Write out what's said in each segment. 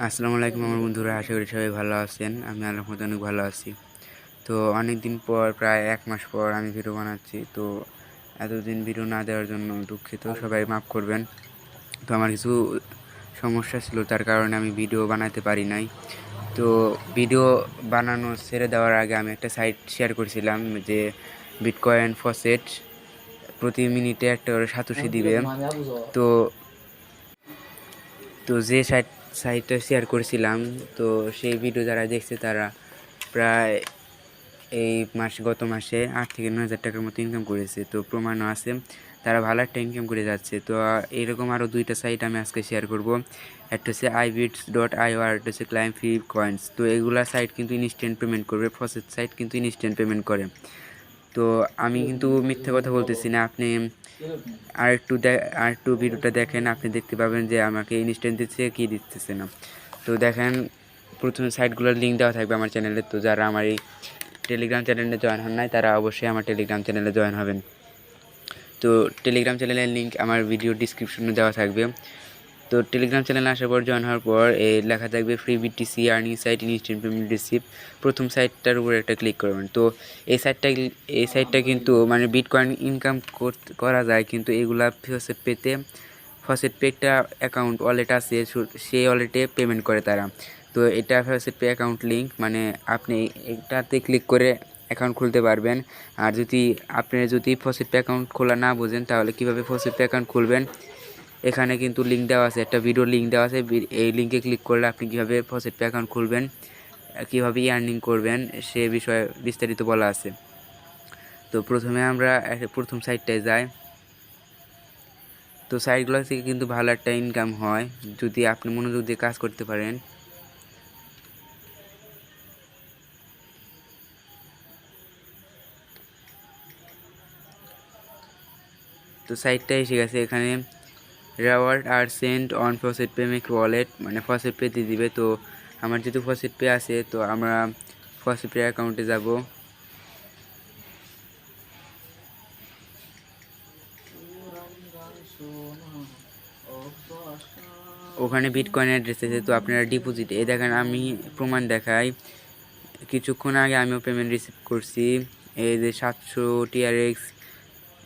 আসসালামু আলাইকুম আমার বন্ধুরা, আশা করি সবাই ভালো আছেন। আমি আল্লাহর মতো অনেক ভালো আছি। তো অনেক দিন পর, প্রায় 1 মাস পর আমি ভিডিও বানাচ্ছি। তো এতদিন ভিডিও না দেওয়ার জন্য দুঃখিত, সবাই মাফ করবেন। তো আমার কিছু সমস্যা ছিল, তার কারণে আমি ভিডিও বানাতে পারি নাই। তো ভিডিও বানানো ছেড়ে দেওয়ার আগে আমি একটা সাইট শেয়ার করেছিলাম যে বিটকয়েন ফসেট প্রতি মিনিটে একটা করে সাতোশি দিবে। তো তো যে সাইটটা শেয়ার করেছিলাম, তো সেই ভিডিও যারা দেখছে তারা প্রায় গত মাসে 8 থেকে 9 হাজার টাকার মতো ইনকাম করেছে। তো প্রমাণও আছে, তারা ভালো একটা ইনকাম করে যাচ্ছে। তো এরকম আরও 2টা সাইট আমি আজকে শেয়ার করব। একটা হচ্ছে ibits.io আর একটা হচ্ছে ক্লাইম ফ্রি কয়েন্স। তো এগুলা সাইট কিন্তু ইনস্ট্যান্ট পেমেন্ট করবে, ফসেট সাইট কিন্তু ইনস্ট্যান্ট পেমেন্ট করে। তো আমি কিন্তু মিথ্যে কথা বলতেছি না। আপনি আর একটু ভিডিওটা দেখেন, আপনি দেখতে পাবেন যে আমাকে ইনস্ট্যান্ট দিচ্ছে কি দিতেছে না। তো দেখেন, প্রথমে সাইটগুলোর লিঙ্ক দেওয়া থাকবে আমার চ্যানেলে। তো যারা আমার এই টেলিগ্রাম চ্যানেলে জয়েন হন নাই, তারা অবশ্যই আমার টেলিগ্রাম চ্যানেলে জয়েন হবেন। তো টেলিগ্রাম চ্যানেলের লিঙ্ক আমার ভিডিও ডিসক্রিপশনে দেওয়া থাকবে। তো টেলিগ্রাম চ্যানেলে আসার পর, জয়েন হওয়ার পর লেখা থাকবে free BTC earning site instant payment receive. প্রথম সাইটটার উপরে একটা ক্লিক করবেন। তো এই সাইটটা কিন্তু মানে বিটকয়েন ইনকাম করা যায়, কিন্তু এগুলা ফসেট পে একটা অ্যাকাউন্ট ওয়ালেট আছে, সেই ওয়ালেটে পেমেন্ট করে তারা। তো এটা ফসেট পে অ্যাকাউন্ট লিঙ্ক, মানে আপনি এটাতে ক্লিক করে অ্যাকাউন্ট খুলতে পারবেন। আর যদি ফসেট পে অ্যাকাউন্ট খোলা না বোঝেন, তাহলে কীভাবে ফসেট পে অ্যাকাউন্ট খুলবেন, এখানে কিন্তু লিঙ্ক দেওয়া আছে, একটা ভিডিও লিঙ্ক দেওয়া আছে। এই লিঙ্কে ক্লিক করলে আপনি কীভাবে ফসেট পে অ্যাকাউন্ট খুলবেন, কীভাবে আর্নিং করবেন সে বিষয়ে বিস্তারিত বলা আছে। তো প্রথমে আমরা প্রথম সাইটটায় যাই। তো সাইটগুলো থেকে কিন্তু ভালো একটা ইনকাম হয় যদি আপনি মনোযোগ দিয়ে কাজ করতে পারেন। তো সাইটটা এসে গেছে। এখানে রেওয়ার্ড আর sent on faucet pay make wallet, মানে ফসেট পে দিয়ে দিবে। তো আমার যেহেতু ফসেট পে আছে, তো আমরা ফসেট পে অ্যাকাউন্টে যাব। ওখানে বিটকয়েন অ্যাড্রেস আছে। তো আপনারা ডিপোজিট, এই দেখেন আমি প্রমাণ দেখাই। কিছুক্ষণ আগে আমিও পেমেন্ট রিসিভ করছি। এই যে 700 TRX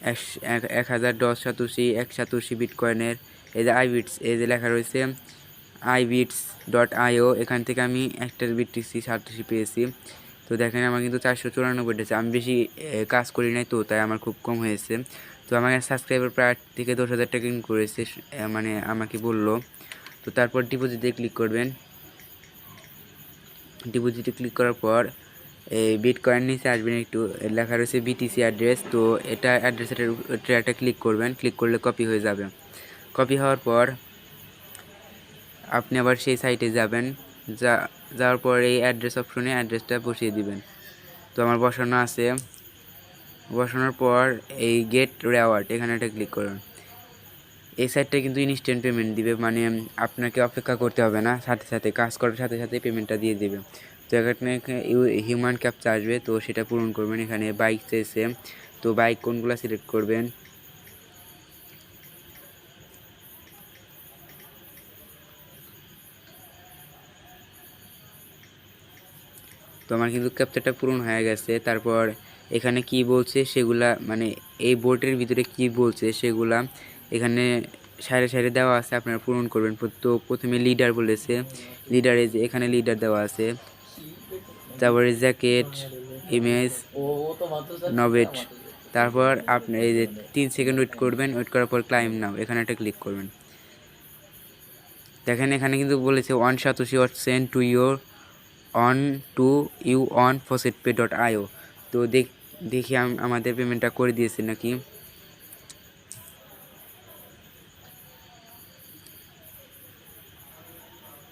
1010 সাতোশি 1 সাতোশি বিটকয়েনের। এই যে আইবিটস, এই যে লেখা রয়েছে ibits.io, এখান থেকে আমি একটা বিটিসি সাতোশি পেয়েছি। তো দেখেন আমার কিন্তু 494 আছে। আমি বেশি কাজ করি নাই, তো তাই আমার খুব কম হয়েছে। তো আমার সাবস্ক্রাইবার প্রায় 8 থেকে 10,000 টাকা ইনকাম করেছে, মানে আমাকে বললো। তো তারপর ডিপোজিটে ক্লিক করবেন। ডিপোজিটে ক্লিক করার পর এই বিটকয়েন নিচে আসবেন, একটু লেখা রয়েছে বিটিসি অ্যাড্রেস। তো এটা অ্যাড্রেসের একটা ক্লিক করবেন। ক্লিক করলে কপি হয়ে যাবে। কপি হওয়ার পর আপনি আবার সেই সাইটে যাবেন। যাওয়ার পর এই অ্যাড্রেস অপশনে অ্যাড্রেসটা বসিয়ে দিবেন। তো আমার বসানো আছে। বসানোর পর এই গেট রেওয়ার্ড, এখানে একটা ক্লিক করুন। এই সাইটটা কিন্তু ইনস্ট্যান্ট পেমেন্ট দিবে, মানে আপনাকে অপেক্ষা করতে হবে না, সাথে সাথে কাজ করার সাথে সাথে পেমেন্টটা দিয়ে দিবে। তো এখানে হিউম্যান ক্যাপচা আসবে, তো সেটা পূরণ করবেন। এখানে বাইক চাইছে, তো বাইক কোনগুলো সিলেক্ট করবেন। তো আমার কিন্তু ক্যাপচারটা পূরণ হয়ে গেছে। তারপর এখানে কি বলছে সেগুলা, মানে এই বোর্ডের ভিতরে কি বলছে সেগুলা এখানে সাইডে সাইডে দেওয়া আছে, আপনারা পূরণ করবেন। তো প্রথমে লিডার বলেছে, লিডারে যে এখানে লিডার দেওয়া আছে। তারপরে জ্যাকেট, ইমেজ, নবেট। তারপর আপনি এই যে 3 সেকেন্ড ওয়েট করবেন। ওয়েট করার পর ক্লাইম নাও, এখানে একটা ক্লিক করবেন। দেখেন এখানে কিন্তু বলেছে 1 satoshi what sent to you on faucetpay.io। তো দেখি আমাদের পেমেন্টটা করে দিয়েছে নাকি।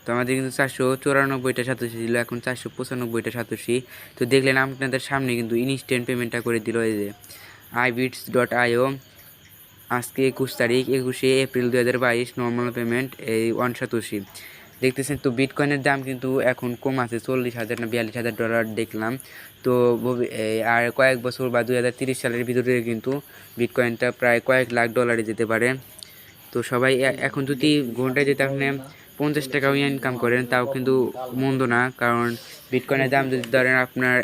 তো আমাদের কিন্তু 494টা সাতোশি ছিল, এখন 495টা সাতোশি। তো দেখলেন আপনাদের সামনে কিন্তু ইনস্ট্যান্ট পেমেন্টটা করে দিল। এই যে ibits.io, আজকে 21 তারিখ, 21শে এপ্রিল 2022, নর্মাল পেমেন্ট এই 1 সাতোশি। দেখতেছেন তো বিটকয়েনের দাম কিন্তু এখন কম আছে, 40,000 না 42,000 ডলার দেখলাম। তো আর কয়েক বছর বা 2030 সালের ভিতরে কিন্তু বিটকয়েনটা প্রায় কয়েক লাখ ডলারে যেতে পারে। তো সবাই এখন যদি ঘন্টায় যেতে আপনি 50 টাকাও ইনকাম করেন তাও কিন্তু মন্দ না, কারণ বিটকয়েনের দাম যদি ধরেন আপনার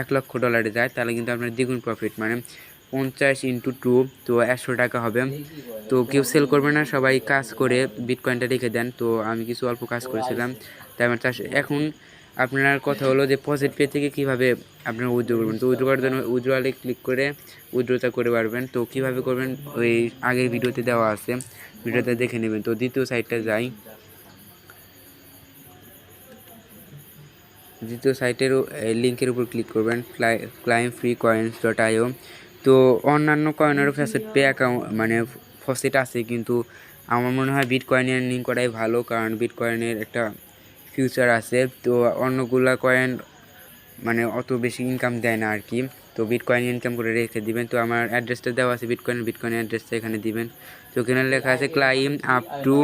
1 লক্ষ ডলারে যায় তাহলে কিন্তু আপনার দ্বিগুণ প্রফিট, মানে 50 × 2 তো 100 টাকা হবে। তো কেউ সেল করবে না, সবাই কাজ করে বিটকয়েনটা রেখে দেন। তো আমি কিছু অল্প কাজ করেছিলাম, তাই আমার চাষ। এখন আপনার কথা হলো যে ফসেটপে থেকে কীভাবে আপনারা উইথড্র করবেন। তো উইথড্র করার জন্য উইথড্রলে ক্লিক করে উইথড্রটা করে পারবেন। তো কীভাবে করবেন ওই আগের ভিডিওতে দেওয়া আছে, ভিডিওতে দেখে নেবেন। তো দ্বিতীয় সাইটটা যাই, দ্বিতীয় সাইটের লিঙ্কের উপর ক্লিক করবেন, claimfreecoins.io। তো অন্যান্য কয়েনেরও ফসেটপে অ্যাকাউন্ট মানে ফসেট আছে, কিন্তু আমার মনে হয় বিটকয়েন আর্নিং করাই ভালো, কারণ বিটকয়েনের একটা ফিউচার আছে। তো অন্যগুলা কয়েন মানে অত বেশি ইনকাম দেয় না আর কি। তো বিটকয়েন ইনকাম করে রেখে দিবেন। তো আমার অ্যাড্রেসটা দেওয়া আছে বিটকয়েনের অ্যাড্রেসটা এখানে দিবেন। তো এখানে লেখা আছে ক্লাইম আপ টু,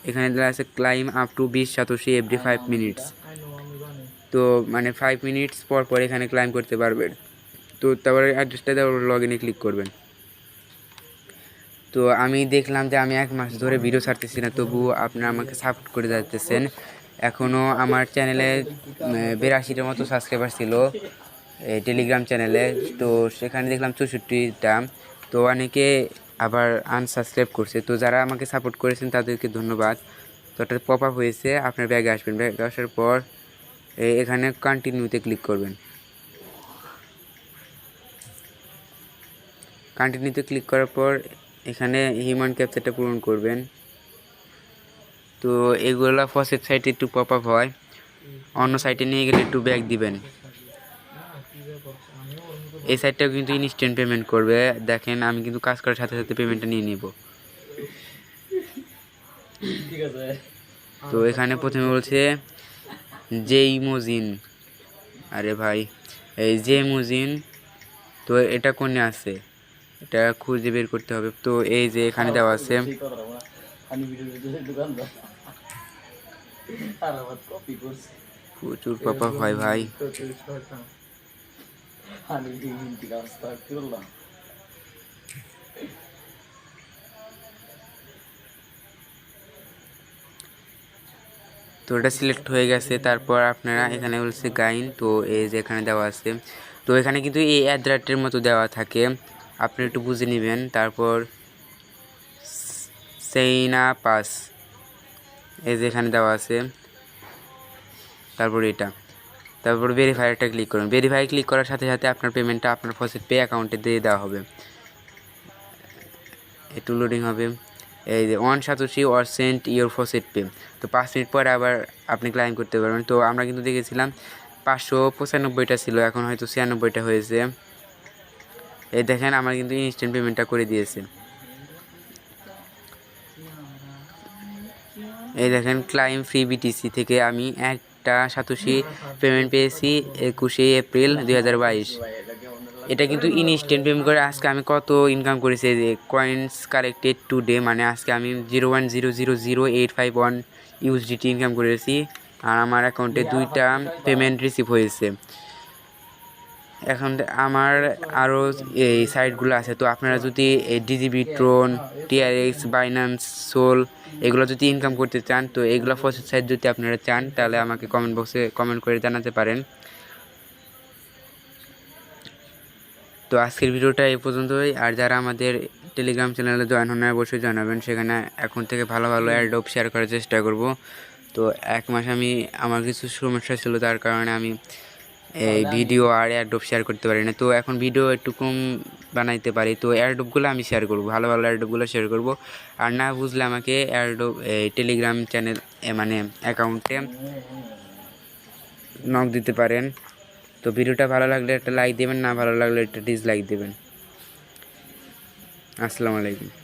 এখানে লেখা আছে claim up to 20 satoshi every 5 minutes. তো মানে 5 মিনিটস পর পর এখানে ক্লাইম করতে পারবেন। তো তারপরে অ্যাড্রেসটা দেওয়ার লগ ইনে ক্লিক করবেন। তো আমি দেখলাম যে আমি 1 মাস ধরে ভিডিও ছাড়তেছি না, তবুও আপনারা আমাকে সাপোর্ট করে যাচ্ছেন। এখনও আমার চ্যানেলে 82টার মতো সাবস্ক্রাইবার ছিল টেলিগ্রাম চ্যানেলে। তো সেখানে দেখলাম 64টা। তো অনেকে আবার আনসাবস্ক্রাইব করছে। তো যারা আমাকে সাপোর্ট করেছেন তাদেরকে ধন্যবাদ। তো একটা পপ আপ হয়েছে, আপনার ব্যাগে আসবেন। ব্যাগে আসার পর এখানে কন্টিনিউতে ক্লিক করবেন। কন্টিনিউতে ক্লিক করার পর এখানে হিউম্যান ক্যাপচারটা পূরণ করবেন। তো এগুলো ফসেট সাইটে একটু পপ আপ হয়, অন্য সাইটে নিয়ে গেলে একটু ব্যাক দিবেন। এই সাইটটাও কিন্তু ইনস্ট্যান্ট পেমেন্ট করবে। দেখেন আমি কিন্তু কাজ করার সাথে সাথে পেমেন্টটা নিয়ে নিব। তো এখানে প্রথমে বলছে জেইমোজিন, আরে ভাই এই জেইমোজিন, তো এটা কোনে আছে এটা খুঁজে বের করতে হবে। তো এই যে এখানে দেওয়া আছে, প্রচুর পাপা হয় ভাই। তো এটা সিলেক্ট হয়ে গেছে। তারপর আপনারা এখানে বলছে গাইন, তো এই যে এখানে দেওয়া আছে। তো এখানে কিন্তু এই অ্যাড্রাটের মতো দেওয়া থাকে, আপনি একটু বুঝে নেবেন। তারপর সেইনা পাস, এই যে এখানে দেওয়া আছে। তারপর এটা, তারপর ভেরিফাইটা ক্লিক করুন। ভেরিফাই ক্লিক করার সাথে সাথে আপনার পেমেন্টটা আপনার ফসেটপে অ্যাকাউন্টে দিয়ে দেওয়া হবে। একটু লোডিং হবে। এই যে 1 সাতোশি অর সেন্ট ইওর ফসেটপে। তো 5 মিনিট পরে আবার আপনি ক্লাইম করতে পারবেন। তো আমরা কিন্তু দেখেছিলাম 595টা ছিল, এখন হয়তো 96টা হয়েছে। এই দেখেন আমার কিন্তু ইনস্ট্যান্ট পেমেন্টটা করে দিয়েছে। এই দেখেন ক্লাইম ফ্রি বিটিসি থেকে আমি 1টা সাতোশি পেমেন্ট পেয়েছি 21 এপ্রিল 2022। এটা কিন্তু ইনস্ট্যান্ট পেমেন্ট করে আজকে আমি কত ইনকাম করেছি, যে কয়েন্স কালেক্টেড টুডে, মানে আজকে আমি 0.0000851 ইউএসডিটি ইনকাম করেছি। আর আমার অ্যাকাউন্টে 2টা পেমেন্ট রিসিভ হয়েছে। এখন আমার আরও এই সাইটগুলো আছে। তো আপনারা যদি এই ডিজিবি, ট্রন, টিআরএক্স, বাইন্যান্স, সোল এগুলো যদি ইনকাম করতে চান, তো এগুলো ফসেট সাইট যদি আপনারা চান তাহলে আমাকে কমেন্ট বক্সে কমেন্ট করে জানাতে পারেন। তো আজকের ভিডিওটা এই পর্যন্তই। আর যারা আমাদের টেলিগ্রাম চ্যানেলে জয়েন হন না অবশ্যই জানাবেন, সেখানে এখন থেকে ভালো ভালো এয়ারড্রপ শেয়ার করার চেষ্টা করব। তো 1 মাস আমার কিছু সমস্যা ছিল, তার কারণে আমি এই ভিডিও আর এয়ারড্রপ শেয়ার করতে পারি না। তো এখন ভিডিও একটু কম বানাইতে পারি। তো এয়ারড্রপগুলো আমি শেয়ার করব, ভালো ভালো এয়ারড্রপগুলো শেয়ার করব। আর না বুঝলে আমাকে এয়ারড্রপ টেলিগ্রাম চ্যানেল মানে অ্যাকাউন্টে নক দিতে পারেন। তো ভিডিওটা ভালো লাগলে একটা লাইক দেবেন, না ভালো লাগলে একটা ডিসলাইক দেবেন। আসসালামু আলাইকুম।